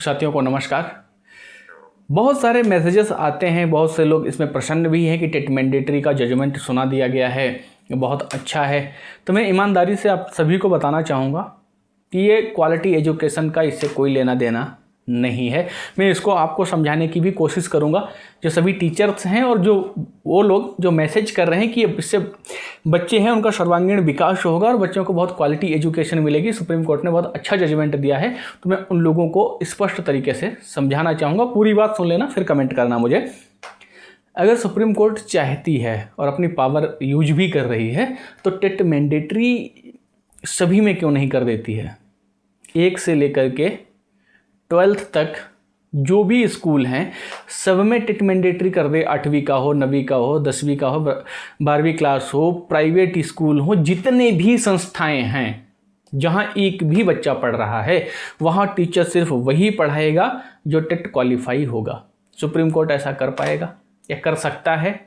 साथियों को नमस्कार। बहुत सारे मैसेजेस आते हैं, बहुत से लोग इसमें प्रसन्न भी हैं कि टेट मैंडेटरी का जजमेंट सुना दिया गया है, ये बहुत अच्छा है। तो मैं ईमानदारी से आप सभी को बताना चाहूँगा कि ये क्वालिटी एजुकेशन का इससे कोई लेना देना नहीं है। मैं इसको आपको समझाने की भी कोशिश करूँगा, जो सभी टीचर्स हैं और जो वो लोग जो मैसेज कर रहे हैं कि इससे बच्चे हैं उनका सर्वांगीण विकास होगा और बच्चों को बहुत क्वालिटी एजुकेशन मिलेगी, सुप्रीम कोर्ट ने बहुत अच्छा जजमेंट दिया है। तो मैं उन लोगों को स्पष्ट तरीके से समझाना चाहूँगा। पूरी बात सुन लेना, फिर कमेंट करना मुझे। अगर सुप्रीम कोर्ट चाहती है और अपनी पावर यूज भी कर रही है तो टेट मैंडेटरी सभी में क्यों नहीं कर देती है। 1 से लेकर के 12th तक जो भी स्कूल हैं सब में टेट मैंडेटरी कर दे। 8वीं का हो, 9वीं का हो, 10वीं का हो, 12वीं क्लास हो, प्राइवेट स्कूल हो, जितने भी संस्थाएं हैं जहां एक भी बच्चा पढ़ रहा है वहां टीचर सिर्फ वही पढ़ाएगा जो टेट क्वालिफाई होगा। सुप्रीम कोर्ट ऐसा कर पाएगा या कर सकता है?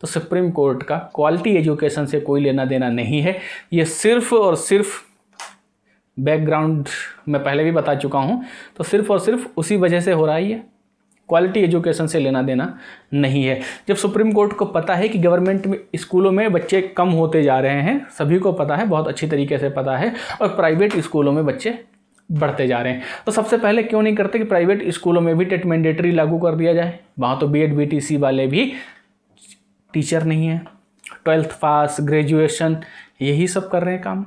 तो सुप्रीम कोर्ट का क्वालिटी एजुकेशन से कोई लेना देना नहीं है। ये सिर्फ और सिर्फ बैकग्राउंड मैं पहले भी बता चुका हूँ, तो सिर्फ और सिर्फ उसी वजह से हो रहा है। ये क्वालिटी एजुकेशन से लेना देना नहीं है। जब सुप्रीम कोर्ट को पता है कि गवर्नमेंट में स्कूलों में बच्चे कम होते जा रहे हैं, सभी को पता है, बहुत अच्छी तरीके से पता है, और प्राइवेट स्कूलों में बच्चे बढ़ते जा रहे हैं, तो सबसे पहले क्यों नहीं करते कि प्राइवेट स्कूलों में भी टेट मैंडेटरी लागू कर दिया जाए। वहाँ तो BEd BTC वाले भी टीचर नहीं हैं, 12th पास, ग्रेजुएशन, यही सब कर रहे हैं काम।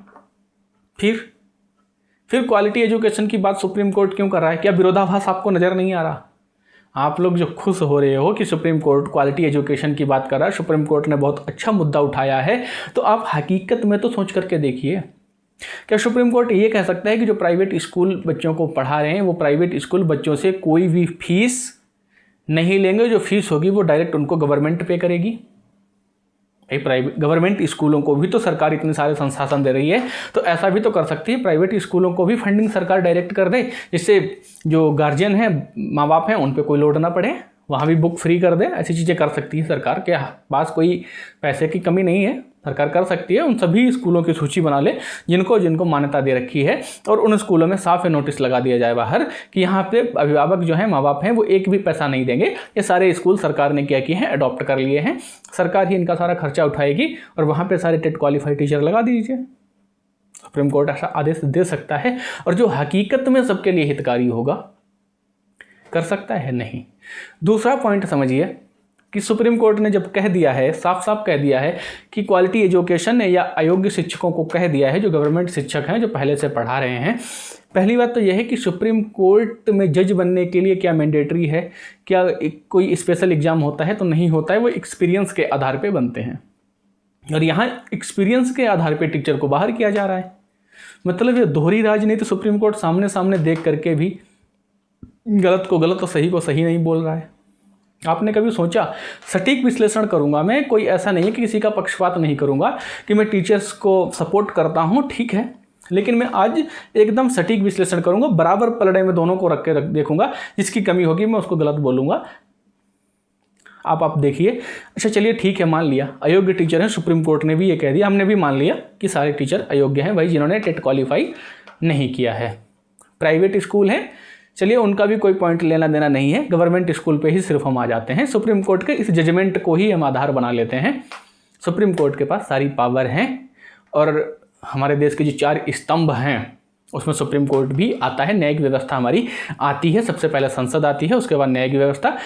फिर क्वालिटी एजुकेशन की बात सुप्रीम कोर्ट क्यों कर रहा है? क्या विरोधाभास आपको नज़र नहीं आ रहा? आप लोग जो खुश हो रहे हो कि सुप्रीम कोर्ट क्वालिटी एजुकेशन की बात कर रहा है, सुप्रीम कोर्ट ने बहुत अच्छा मुद्दा उठाया है, तो आप हकीकत में तो सोच करके देखिए। क्या सुप्रीम कोर्ट ये कह सकता है कि जो प्राइवेट स्कूल बच्चों को पढ़ा रहे हैं वो प्राइवेट स्कूल बच्चों से कोई भी फीस नहीं लेंगे? जो फीस होगी वो डायरेक्ट उनको गवर्नमेंट पे करेगी। भाई प्राइवेट गवर्नमेंट स्कूलों को भी तो सरकार इतने सारे संसाधन दे रही है, तो ऐसा भी तो कर सकती है प्राइवेट स्कूलों को भी फंडिंग सरकार डायरेक्ट कर दे, जिससे जो गार्जियन हैं, माँ बाप हैं, उन पे कोई लोड ना पड़े, वहाँ भी बुक फ्री कर दे। ऐसी चीज़ें कर सकती है सरकार के पास, कोई पैसे की कमी नहीं है, सरकार कर सकती है। उन सभी स्कूलों की सूची बना ले जिनको मान्यता दे रखी है, और उन स्कूलों में साफ नोटिस लगा दिया जाए बाहर कि यहाँ पे अभिभावक जो हैं, माँ बाप हैं, वो एक भी पैसा नहीं देंगे। ये सारे स्कूल सरकार ने क्या किए हैं, अडॉप्ट कर लिए हैं, सरकार ही इनका सारा खर्चा उठाएगी और वहाँ पे सारे टेट क्वालिफाइड टीचर लगा दीजिए। सुप्रीम कोर्ट ऐसा आदेश दे सकता है, और जो हकीकत में सबके लिए हितकारी होगा कर सकता है? नहीं। दूसरा पॉइंट समझिए कि सुप्रीम कोर्ट ने जब कह दिया है, साफ साफ कह दिया है कि क्वालिटी एजुकेशन या अयोग्य शिक्षकों को कह दिया है, जो गवर्नमेंट शिक्षक हैं, जो पहले से पढ़ा रहे हैं। पहली बात तो यह है कि सुप्रीम कोर्ट में जज बनने के लिए क्या मैंडेटरी है, क्या कोई स्पेशल एग्जाम होता है? तो नहीं होता है, वो एक्सपीरियंस के आधार पर बनते हैं, और यहाँ एक्सपीरियंस के आधार पर टीचर को बाहर किया जा रहा है। मतलब ये दोहरी राजनीति सुप्रीम कोर्ट सामने सामने देख करके भी गलत को गलत और सही को सही नहीं बोल रहा है। आपने कभी सोचा? सटीक विश्लेषण करूंगा मैं, कोई ऐसा नहीं है कि किसी का पक्षपात नहीं करूंगा कि मैं टीचर्स को सपोर्ट करता हूं, ठीक है, लेकिन मैं आज एकदम सटीक विश्लेषण करूंगा, बराबर पलड़े में दोनों को रख देखूंगा, जिसकी कमी होगी मैं उसको गलत बोलूंगा। आप देखिए। अच्छा चलिए ठीक है, मान लिया अयोग्य टीचर हैं, सुप्रीम कोर्ट ने भी ये कह दिया, हमने भी मान लिया कि सारे टीचर अयोग्य हैं भाई, जिन्होंने टेट क्वालिफाई नहीं किया है। प्राइवेट स्कूल हैं, चलिए उनका भी कोई पॉइंट लेना देना नहीं है, गवर्नमेंट स्कूल पे ही सिर्फ हम आ जाते हैं। सुप्रीम कोर्ट के इस जजमेंट को ही हम आधार बना लेते हैं। सुप्रीम कोर्ट के पास सारी पावर हैं, और हमारे देश के जो 4 स्तंभ हैं उसमें सुप्रीम कोर्ट भी आता है। न्यायिक व्यवस्था हमारी आती है, सबसे पहले संसद आती है, उसके बाद न्यायिक व्यवस्था,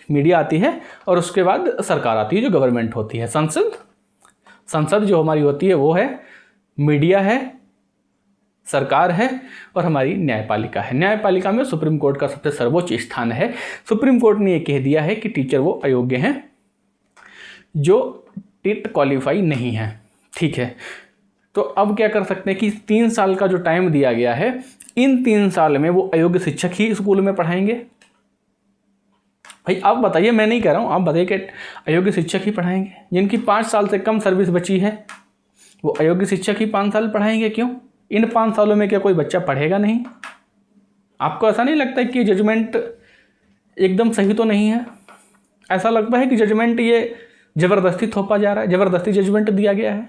मीडिया आती है, और उसके बाद सरकार आती है जो गवर्नमेंट होती है। संसद जो हमारी होती है वो है, मीडिया है, सरकार है, और हमारी न्यायपालिका है। न्यायपालिका में सुप्रीम कोर्ट का सबसे सर्वोच्च स्थान है। सुप्रीम कोर्ट ने यह कह दिया है कि टीचर वो अयोग्य हैं जो टेट क्वालिफाई नहीं है, ठीक है। तो अब क्या कर सकते हैं कि 3 साल का जो टाइम दिया गया है, इन 3 साल में वो अयोग्य शिक्षक ही स्कूल में पढ़ाएंगे। भाई आप बताइए, मैं नहीं कह रहा हूँ, आप बताइए कि अयोग्य शिक्षक ही पढ़ाएंगे? जिनकी 5 साल से कम सर्विस बची है वो अयोग्य शिक्षक ही 5 साल पढ़ाएंगे? क्यों? इन 5 सालों में क्या कोई बच्चा पढ़ेगा नहीं? आपको ऐसा नहीं लगता है कि जजमेंट एकदम सही तो नहीं है? ऐसा लगता है कि जजमेंट ये ज़बरदस्ती थोपा जा रहा है, ज़बरदस्ती जजमेंट दिया गया है?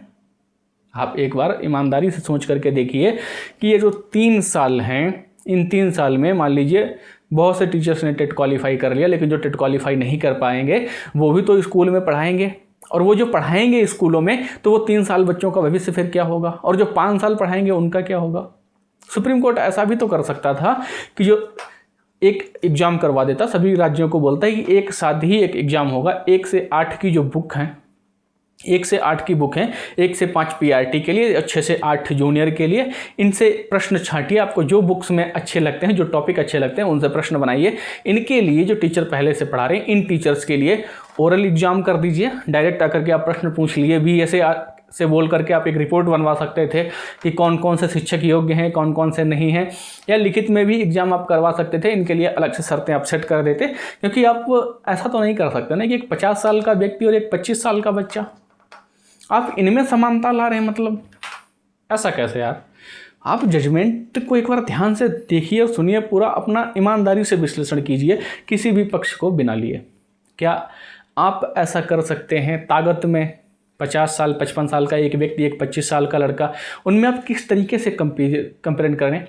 आप एक बार ईमानदारी से सोच करके देखिए कि ये जो 3 साल हैं इन 3 साल में मान लीजिए बहुत से टीचर्स ने टेट क्वालिफाई कर लिया, लेकिन जो टेट क्वालिफाई नहीं कर पाएंगे वो भी तो स्कूल में पढ़ाएंगे, और वो जो पढ़ाएंगे स्कूलों में तो वो 3 साल बच्चों का भविष्य फिर क्या होगा, और जो 5 साल पढ़ाएंगे उनका क्या होगा। सुप्रीम कोर्ट ऐसा भी तो कर सकता था कि जो एक एग्ज़ाम करवा देता, सभी राज्यों को बोलता है कि एक साथ ही एक एग्ज़ाम होगा, 1 से 8 की जो बुक हैं, 1 से 8 की बुक हैं, 1 से 5 पीआरटी के लिए, 6 से 8 जूनियर के लिए, इनसे प्रश्न छांटिए, आपको जो बुक्स में अच्छे लगते हैं, जो टॉपिक अच्छे लगते हैं उनसे प्रश्न बनाइए। इनके लिए जो टीचर पहले से पढ़ा रहे हैं, इन टीचर्स के लिए ओरल एग्जाम कर दीजिए, डायरेक्ट आकर के आप प्रश्न पूछ लिए भी, ऐसे से बोल करके आप एक रिपोर्ट बनवा सकते थे कि कौन कौन से शिक्षक योग्य हैं, कौन कौन से नहीं हैं, या लिखित में भी एग्जाम आप करवा सकते थे। इनके लिए अलग से शर्तें आप सेट कर देते, क्योंकि आप ऐसा तो नहीं कर सकते ना कि एक 50 साल का व्यक्ति और एक 25 साल का बच्चा, आप इनमें समानता ला रहे हैं, मतलब ऐसा कैसे यार। आप जजमेंट को एक बार ध्यान से देखिए और सुनिए, पूरा अपना ईमानदारी से विश्लेषण कीजिए किसी भी पक्ष को बिना लिए। क्या आप ऐसा कर सकते हैं ताकत में 50 साल 55 साल का एक व्यक्ति, एक 25 साल का लड़का, उनमें आप किस तरीके से कंपेयर कर रहे हैं,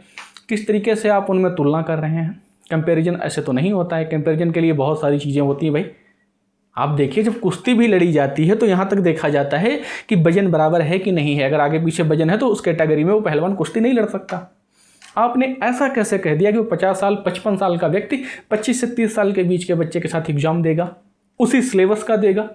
किस तरीके से आप उनमें तुलना कर रहे हैं। कंपैरिजन ऐसे तो नहीं होता है, कंपैरिजन के लिए बहुत सारी चीज़ें होती हैं भाई। आप देखिए जब कुश्ती भी लड़ी जाती है तो यहाँ तक देखा जाता है कि वजन बराबर है कि नहीं है। अगर आगे पीछे वजन है तो उस कैटेगरी में वो पहलवान कुश्ती नहीं लड़ सकता। आपने ऐसा कैसे कह दिया कि वो 50 साल 55 साल का व्यक्ति 25 से 30 साल के बीच के बच्चे के साथ एग्जाम देगा, उसी सिलेबस का देगा।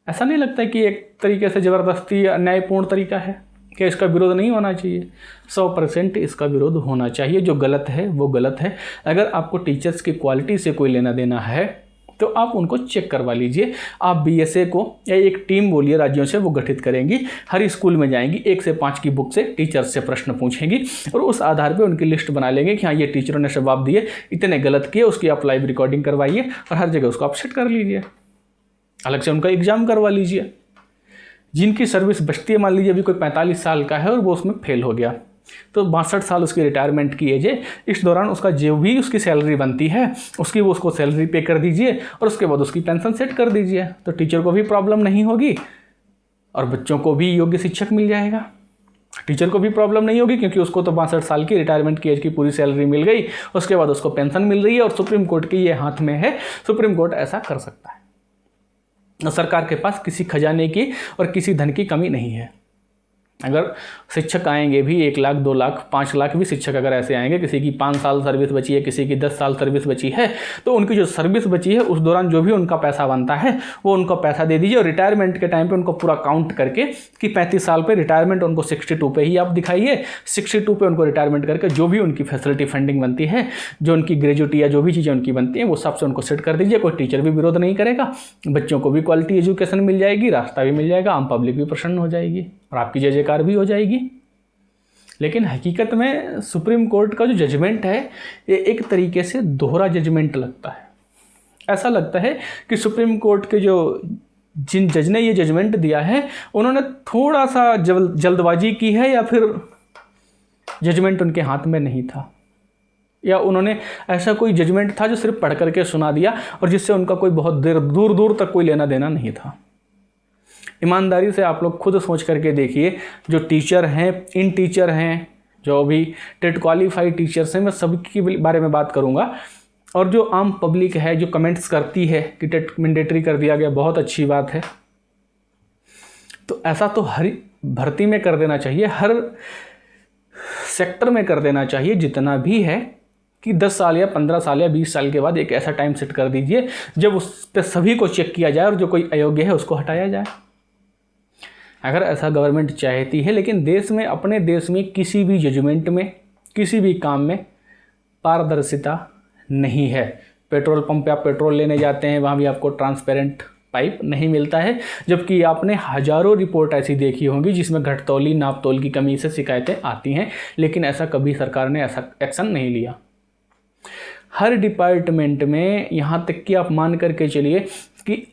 ऐसा नहीं लगता है कि एक तरीके से ज़बरदस्ती अन्यायपूर्ण तरीका है कि इसका विरोध नहीं होना चाहिए? 100% इसका विरोध होना चाहिए। जो गलत है वो गलत है। अगर आपको टीचर्स की क्वालिटी से कोई लेना देना है तो आप उनको चेक करवा लीजिए। आप बीएसए को या एक टीम बोलिए राज्यों से, वो गठित करेंगी, हर स्कूल में जाएंगी, 1 से 5 की बुक से टीचर्स से प्रश्न पूछेंगी और उस आधार पे उनकी लिस्ट बना लेंगे कि हाँ ये टीचरों ने जवाब दिए, इतने गलत किए, उसकी आप लाइव रिकॉर्डिंग करवाइए और हर जगह उसको आप सेट कर लीजिए। अलग से उनका एग्जाम करवा लीजिए। जिनकी सर्विस बचती है, मान लीजिए अभी कोई 45 साल का है और वो उसमें फेल हो गया, तो 62 साल उसकी रिटायरमेंट की एज है। इस दौरान उसका जो भी उसकी सैलरी बनती है उसकी वो उसको सैलरी पे कर दीजिए और उसके बाद उसकी पेंशन सेट कर दीजिए। तो टीचर को भी प्रॉब्लम नहीं होगी और बच्चों को भी योग्य शिक्षक मिल जाएगा। टीचर को भी प्रॉब्लम नहीं होगी क्योंकि उसको तो 62 साल की रिटायरमेंट की एज की पूरी सैलरी मिल गई, उसके बाद उसको पेंशन मिल रही है और सुप्रीम कोर्ट के ये हाथ में है। सुप्रीम कोर्ट ऐसा कर सकता है। सरकार के पास किसी खजाने की और किसी धन की कमी नहीं है। अगर शिक्षक आएंगे भी 1 लाख 2 लाख 5 लाख भी शिक्षक अगर ऐसे आएंगे, किसी की 5 साल सर्विस बची है, किसी की 10 साल सर्विस बची है, तो उनकी जो सर्विस बची है उस दौरान जो भी उनका पैसा बनता है वो उनको पैसा दे दीजिए और रिटायरमेंट के टाइम पे उनको पूरा काउंट करके कि 35 साल पे रिटायरमेंट उनको 62 पे ही आप दिखाइए। 62 पे उनको रिटायरमेंट करके जो भी उनकी फैसिलिटी फंडिंग बनती है, जो उनकी ग्रेजुटी या जो भी चीज़ें उनकी बनती हैं वो सबसे उनको सेट कर दीजिए। कोई टीचर भी विरोध नहीं करेगा, बच्चों को भी क्वालिटी एजुकेशन मिल जाएगी, रास्ता भी मिल जाएगा, आम पब्लिक भी प्रसन्न हो जाएगी और आपकी जय जयकार भी हो जाएगी। लेकिन हकीकत में सुप्रीम कोर्ट का जो जजमेंट है ये एक तरीके से दोहरा जजमेंट लगता है। ऐसा लगता है कि सुप्रीम कोर्ट के जो जिन जज ने ये जजमेंट दिया है उन्होंने थोड़ा सा जल्दबाजी की है, या फिर जजमेंट उनके हाथ में नहीं था, या उन्होंने ऐसा कोई जजमेंट था जो सिर्फ पढ़ करके सुना दिया और जिससे उनका कोई बहुत दूर दूर तक कोई लेना देना नहीं था। ईमानदारी से आप लोग खुद सोच करके देखिए, जो टीचर हैं, इन टीचर हैं, जो भी टेट क्वालिफाइड टीचर्स हैं, मैं सबके बारे में बात करूंगा, और जो आम पब्लिक है जो कमेंट्स करती है कि टेट मैंडेटरी कर दिया गया, बहुत अच्छी बात है, तो ऐसा तो हर भर्ती में कर देना चाहिए, हर सेक्टर में कर देना चाहिए जितना भी है, कि 10 साल या 15 साल या 20 साल के बाद एक ऐसा टाइम सेट कर दीजिए जब उस पर सभी को चेक किया जाए और जो कोई अयोग्य है उसको हटाया जाए। अगर ऐसा गवर्नमेंट चाहती है, लेकिन देश में, अपने देश में किसी भी जजमेंट में, किसी भी काम में पारदर्शिता नहीं है। पेट्रोल पंप पे आप पेट्रोल लेने जाते हैं, वहाँ भी आपको ट्रांसपेरेंट पाइप नहीं मिलता है, जबकि आपने हजारों रिपोर्ट ऐसी देखी होंगी जिसमें घटतौली नापतोल की कमी से शिकायतें आती हैं, लेकिन ऐसा कभी सरकार ने ऐसा एक्शन नहीं लिया। हर डिपार्टमेंट में, यहाँ तक कि आप मान करके चलिए कि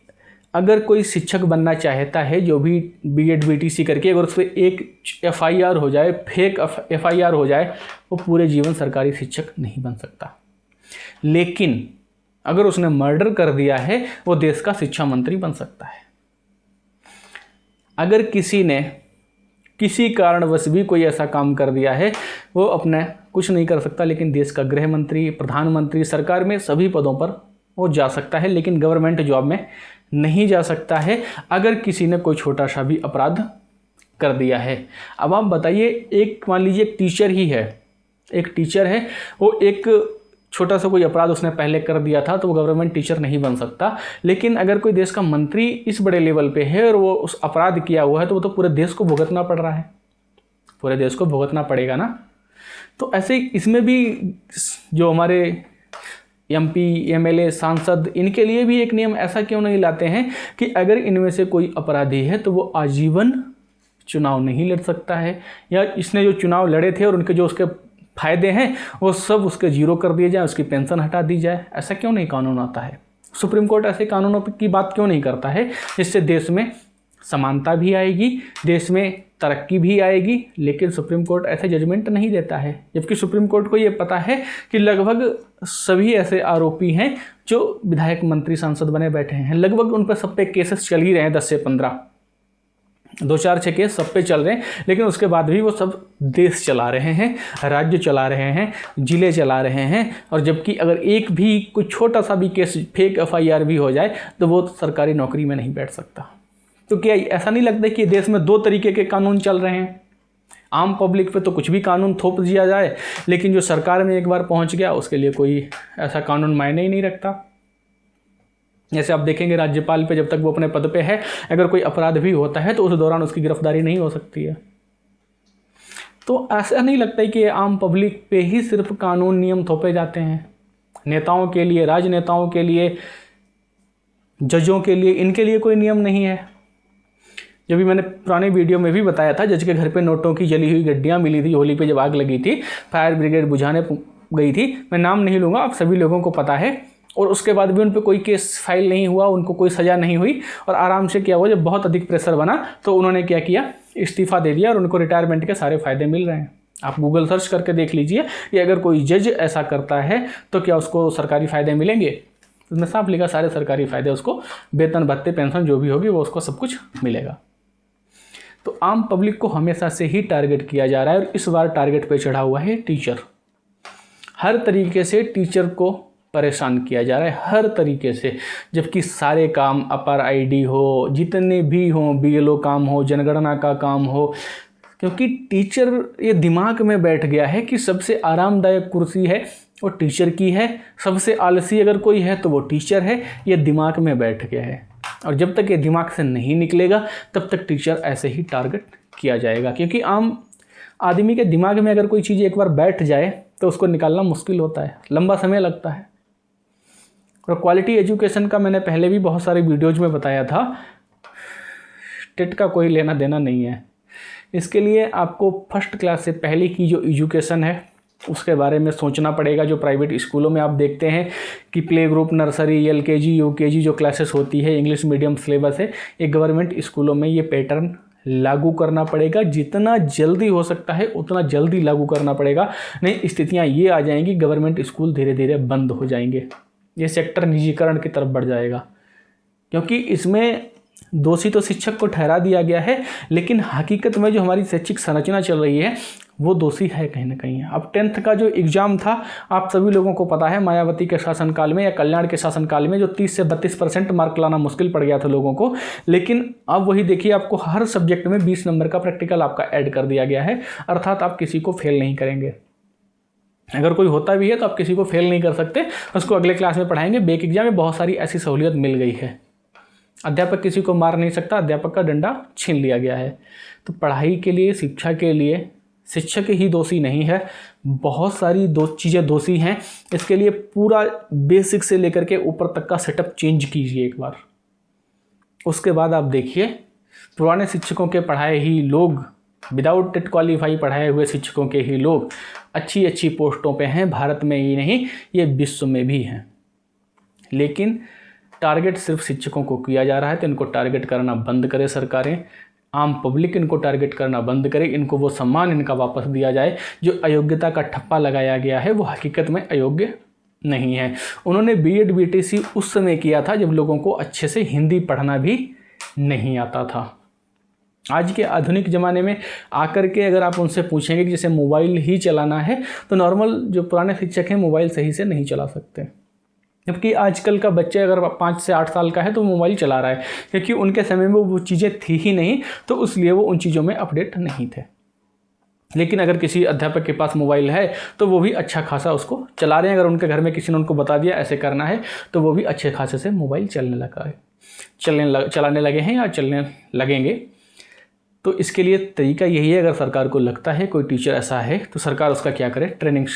अगर कोई शिक्षक बनना चाहता है, जो भी बीएड बीटीसी करके, अगर उस पर एक FIR हो जाए, फेक FIR हो जाए, वो पूरे जीवन सरकारी शिक्षक नहीं बन सकता। लेकिन अगर उसने मर्डर कर दिया है वो देश का शिक्षा मंत्री बन सकता है। अगर किसी ने किसी कारणवश भी कोई ऐसा काम कर दिया है, वो अपना कुछ नहीं कर सकता, लेकिन देश का गृह मंत्री, प्रधानमंत्री, सरकार में सभी पदों पर वो जा सकता है, लेकिन गवर्नमेंट जॉब में नहीं जा सकता है अगर किसी ने कोई छोटा सा भी अपराध कर दिया है। अब आप बताइए, एक मान लीजिए एक टीचर ही है, एक टीचर है, वो एक छोटा सा कोई अपराध उसने पहले कर दिया था तो वो गवर्नमेंट टीचर नहीं बन सकता, लेकिन अगर कोई देश का मंत्री इस बड़े लेवल पे है और वो उस अपराध किया हुआ है तो वो तो पूरे देश को भुगतना पड़ रहा है, पूरे देश को भुगतना पड़ेगा ना। तो ऐसे इसमें भी जो हमारे MP, MLA, सांसद, इनके लिए भी एक नियम ऐसा क्यों नहीं लाते हैं कि अगर इनमें से कोई अपराधी है तो वो आजीवन चुनाव नहीं लड़ सकता है, या इसने जो चुनाव लड़े थे और उनके जो उसके फ़ायदे हैं वो सब उसके जीरो कर दिए जाए, उसकी पेंशन हटा दी जाए। ऐसा क्यों नहीं कानून आता है? सुप्रीम कोर्ट ऐसे कानूनों की बात क्यों नहीं करता है जिससे देश में समानता भी आएगी, देश में तरक्की भी आएगी? लेकिन सुप्रीम कोर्ट ऐसे जजमेंट नहीं देता है, जबकि सुप्रीम कोर्ट को ये पता है कि लगभग सभी ऐसे आरोपी हैं जो विधायक, मंत्री, सांसद बने बैठे हैं, लगभग उन पर सब पे केसेस चल ही रहे हैं, 10 से 15, 2-4-6 केस सब पे चल रहे हैं, लेकिन उसके बाद भी वो सब देश चला रहे हैं, राज्य चला रहे हैं, जिले चला रहे हैं। और जबकि अगर एक भी कोई छोटा सा भी केस, फेक FIR भी हो जाए तो वो सरकारी नौकरी में नहीं बैठ सकता। तो क्या ऐसा नहीं लगता कि देश में 2 तरीके के कानून चल रहे हैं? आम पब्लिक पे तो कुछ भी कानून थोप दिया जाए, लेकिन जो सरकार में एक बार पहुंच गया उसके लिए कोई ऐसा कानून मायने ही नहीं रखता। जैसे आप देखेंगे राज्यपाल पे जब तक वो अपने पद पे है, अगर कोई अपराध भी होता है तो उस दौरान उसकी गिरफ्तारी नहीं हो सकती है। तो ऐसा नहीं लगता है कि आम पब्लिक पे ही सिर्फ कानून नियम थोपे जाते हैं? नेताओं के लिए, राजनेताओं के लिए, जजों के लिए, इनके लिए कोई नियम नहीं है। जब भी मैंने पुराने वीडियो में भी बताया था, जज के घर पे नोटों की जली हुई गड्डियाँ मिली थी, होली पे जब आग लगी थी, फायर ब्रिगेड बुझाने गई थी, मैं नाम नहीं लूँगा, आप सभी लोगों को पता है, और उसके बाद भी उन पर कोई केस फाइल नहीं हुआ, उनको कोई सज़ा नहीं हुई, और आराम से किया हुआ। जब बहुत अधिक प्रेशर बना तो उन्होंने क्या किया, इस्तीफ़ा दे दिया और उनको रिटायरमेंट के सारे फ़ायदे मिल रहे हैं। आप गूगल सर्च करके देख लीजिए कि अगर कोई जज ऐसा करता है तो क्या उसको सरकारी फ़ायदे मिलेंगे? तो उसमें साफ लिखा सारे सरकारी फ़ायदे उसको, वेतन, भत्ते, पेंशन जो भी होगी वो उसको सब कुछ मिलेगा। तो आम पब्लिक को हमेशा से ही टारगेट किया जा रहा है, और इस बार टारगेट पे चढ़ा हुआ है टीचर। हर तरीके से टीचर को परेशान किया जा रहा है, हर तरीके से, जबकि सारे काम अपर ID हो, जितने भी हों, BLO काम हो, जनगणना का काम हो, क्योंकि टीचर ये दिमाग में बैठ गया है कि सबसे आरामदायक कुर्सी है वो टीचर की है, सबसे आलसी अगर कोई है तो वो टीचर है, ये दिमाग में बैठ गया है। और जब तक ये दिमाग से नहीं निकलेगा तब तक टीचर ऐसे ही टारगेट किया जाएगा, क्योंकि आम आदमी के दिमाग में अगर कोई चीज़ एक बार बैठ जाए तो उसको निकालना मुश्किल होता है, लंबा समय लगता है। और क्वालिटी एजुकेशन का मैंने पहले भी बहुत सारे वीडियोज में बताया था, टेट का कोई लेना देना नहीं है। इसके लिए आपको फर्स्ट क्लास से पहले की जो एजुकेशन है उसके बारे में सोचना पड़ेगा। जो प्राइवेट स्कूलों में आप देखते हैं कि play group, nursery, LKG, UKG जो क्लासेस होती है, इंग्लिश मीडियम सिलेबस है, ये गवर्नमेंट स्कूलों में ये पैटर्न लागू करना पड़ेगा। जितना जल्दी हो सकता है उतना जल्दी लागू करना पड़ेगा, नहीं स्थितियाँ ये आ जाएंगी गवर्नमेंट स्कूल धीरे धीरे बंद हो जाएंगे, ये सेक्टर निजीकरण की तरफ बढ़ जाएगा। क्योंकि इसमें दोषी तो शिक्षक को ठहरा दिया गया है, लेकिन हकीकत में जो हमारी शैक्षिक संरचना चल रही है वो दोषी है कहीं ना कहीं। अब 10th का जो एग्ज़ाम था आप सभी लोगों को पता है, मायावती के शासनकाल में या कल्याण के शासनकाल में जो 30 से 32% मार्क लाना मुश्किल पड़ गया था लोगों को, लेकिन अब वही देखिए आपको हर सब्जेक्ट में 20 नंबर का प्रैक्टिकल आपका ऐड कर दिया गया है, अर्थात आप किसी को फेल नहीं करेंगे। अगर कोई होता भी है तो आप किसी को फेल नहीं कर सकते, उसको अगले क्लास में पढ़ाएंगे। बेक एग्जाम में बहुत सारी ऐसी सहूलियत मिल गई है, अध्यापक किसी को मार नहीं सकता, अध्यापक का डंडा छीन लिया गया है। तो पढ़ाई के लिए, शिक्षा के लिए शिक्षक ही दोषी नहीं है, बहुत सारी चीज़ें दोषी हैं। इसके लिए पूरा बेसिक से लेकर के ऊपर तक का सेटअप चेंज कीजिए एक बार, उसके बाद आप देखिए पुराने शिक्षकों के पढ़ाए ही लोग, विदाउट टेट क्वालिफाई पढ़ाए हुए शिक्षकों के ही लोग अच्छी अच्छी पोस्टों पे हैं, भारत में ही नहीं ये विश्व में भी हैं। लेकिन टारगेट सिर्फ शिक्षकों को किया जा रहा है, तो इनको टारगेट करना बंद करे सरकारें, आम पब्लिक इनको टारगेट करना बंद करे, इनको वो सम्मान इनका वापस दिया जाए। जो अयोग्यता का ठप्पा लगाया गया है वो हकीकत में अयोग्य नहीं है। उन्होंने BEd BTC उस समय किया था जब लोगों को अच्छे से हिंदी पढ़ना भी नहीं आता था। आज के आधुनिक ज़माने में आकर के अगर आप उनसे पूछेंगे कि जैसे मोबाइल ही चलाना है, तो नॉर्मल जो पुराने शिक्षक हैं मोबाइल सही से नहीं चला सकते। जबकि आजकल का बच्चे अगर 5 से 8 साल का है तो मोबाइल चला रहा है, क्योंकि उनके समय में वो चीज़ें थी ही नहीं, तो इसलिए वो उन चीज़ों में अपडेट नहीं थे। लेकिन अगर किसी अध्यापक के पास मोबाइल है तो वो भी अच्छा खासा उसको चला रहे हैं। अगर उनके घर में किसी ने उनको बता दिया ऐसे करना है, तो वो भी अच्छे खासे से मोबाइल चलाने लगे हैं या चलने लगेंगे। तो इसके लिए तरीका यही है, अगर सरकार को लगता है कोई टीचर ऐसा है तो सरकार उसका क्या करे, ट्रेनिंग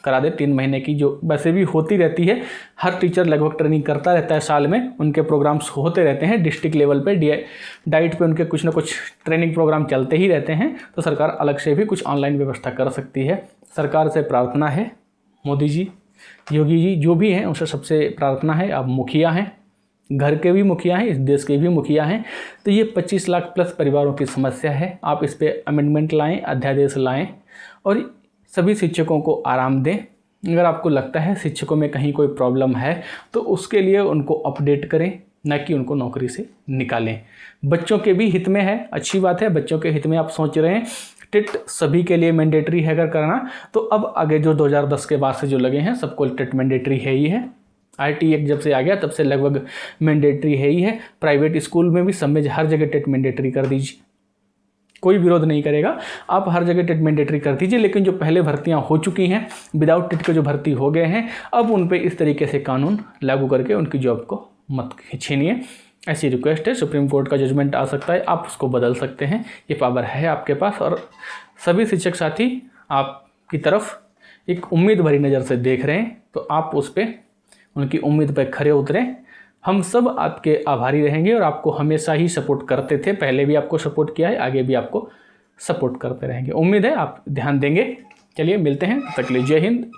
करा दे 3 महीने की, जो वैसे भी होती रहती है। हर टीचर लगभग ट्रेनिंग करता रहता है, साल में उनके प्रोग्राम्स होते रहते हैं। डिस्ट्रिक्ट लेवल पे डाइट पे उनके कुछ ना कुछ ट्रेनिंग प्रोग्राम चलते ही रहते हैं। तो सरकार अलग से भी कुछ ऑनलाइन व्यवस्था कर सकती है। सरकार से प्रार्थना है, मोदी जी, योगी जी जो भी हैं उनसे सबसे प्रार्थना है, आप मुखिया हैं, घर के भी मुखिया हैं, इस देश के भी मुखिया हैं, तो ये 25 लाख प्लस परिवारों की समस्या है। आप इस पर अमेंडमेंट लाएँ, अध्यादेश लाएँ और सभी शिक्षकों को आराम दें। अगर आपको लगता है शिक्षकों में कहीं कोई प्रॉब्लम है तो उसके लिए उनको अपडेट करें, न कि उनको नौकरी से निकालें। बच्चों के भी हित में है, अच्छी बात है, बच्चों के हित में आप सोच रहे हैं। टेट सभी के लिए मैंडेटरी है अगर करना, तो अब आगे जो 2010 के बाद से जो लगे हैं सबको टेट मैंडेटरी है ही है। RT एक्ट जब से आ गया तब से लगभग मैंडेटरी है ही है। प्राइवेट स्कूल में भी सब में हर जगह टेट मैंडेटरी कर दीजिए, कोई विरोध नहीं करेगा। आप हर जगह टेट मैंडेटरी कर दीजिए। लेकिन जो पहले भर्तियां हो चुकी हैं, विदाउट टेट के जो भर्ती हो गए हैं, अब उन पे इस तरीके से कानून लागू करके उनकी जॉब को मत छीनिए। ऐसी रिक्वेस्ट है। सुप्रीम कोर्ट का जजमेंट आ सकता है, आप उसको बदल सकते हैं, ये पावर है आपके पास। और सभी शिक्षक साथी आपकी तरफ एक उम्मीद भरी नज़र से देख रहे हैं, तो आप उस पर उनकी उम्मीद पर खरे उतरें। हम सब आपके आभारी रहेंगे और आपको हमेशा ही सपोर्ट करते थे, पहले भी आपको सपोर्ट किया है, आगे भी आपको सपोर्ट करते रहेंगे। उम्मीद है आप ध्यान देंगे। चलिए मिलते हैं, तब तक के लिए जय हिंद, जय।